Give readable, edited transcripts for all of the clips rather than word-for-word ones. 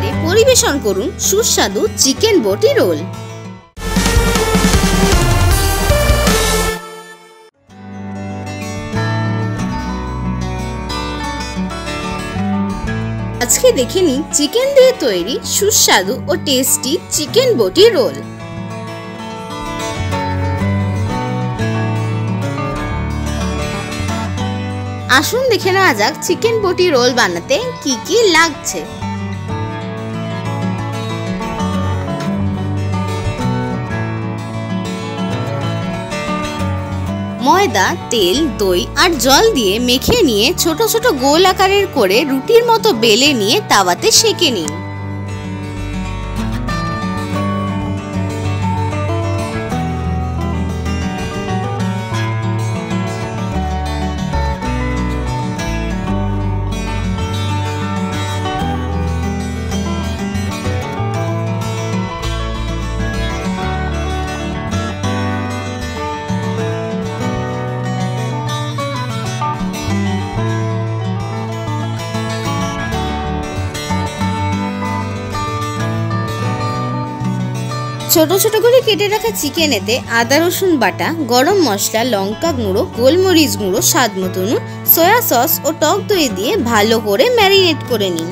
জলখাবারে পরিবেশন করুন সুস্বাদু চিকেন বটি রোল। আজকে দেখে নিন চিকেন দিয়ে তৈরি সুস্বাদু ও টেস্টি চিকেন বটি রোল। আসুন দেখে নেওয়া যাক চিকেন বটি রোল বানাতে কি কি লাগছে। ময়দা, তেল, দই আর জল দিয়ে মেখে নিয়ে ছোট ছোট গোল আকারের করে রুটির মতো বেলে নিয়ে তাওয়াতে সেঁকে নিন। ছোট ছোট করে কেটে রাখা চিকেনেতে আদা রসুন বাটা, গরম মশলা, লঙ্কা গুঁড়ো, গোলমরিচ গুঁড়ো, স্বাদ মতো নুন, সয়া সস ও টক দই দিয়ে ভালো করে ম্যারিনেট করে নিন।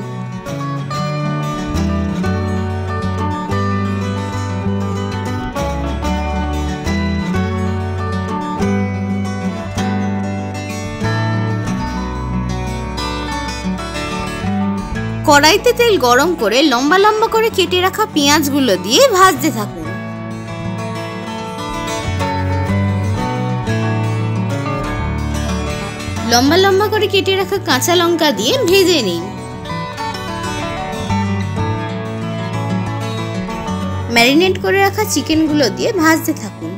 কড়াইতে তেল গরম করে লম্বা লম্বা করে কেটে রাখা পেঁয়াজগুলো দিয়ে ভাজতে থাকুন। লম্বা লম্বা করে কেটে রাখা কাঁচা লঙ্কা দিয়ে ভেজে নিন। ম্যারিনেট করে রাখা চিকেনগুলো দিয়ে ভাজতে থাকুন।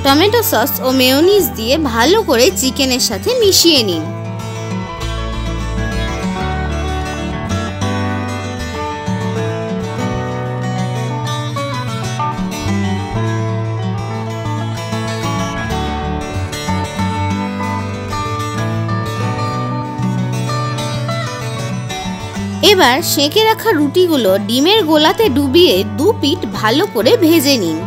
টমেটো সস ও মেয়োনিজ দিয়ে ভালো করে চিকেনের সাথে মিশিয়ে নিন। এবার সেঁকে রাখা রুটিগুলো ডিমের গোলাতে ডুবিয়ে দু পিঠ ভালো করে ভেজে নিন।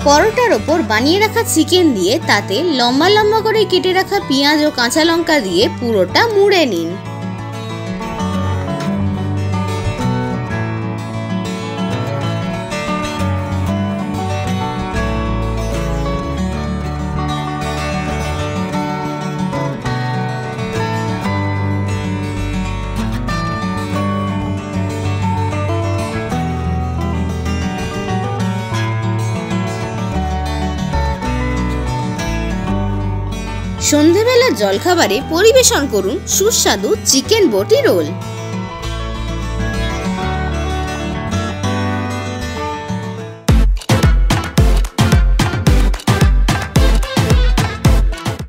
পরোটার ওপর বানিয়ে রাখা চিকেন দিয়ে তাতে লম্বা লম্বা করে কেটে রাখা পেঁয়াজ ও কাঁচা লঙ্কা দিয়ে পুরোটা মুড়ে নিন। সন্ধেবেলার জলখাবারে পরিবেশন করুন সুস্বাদু চিকেন বটি রোল।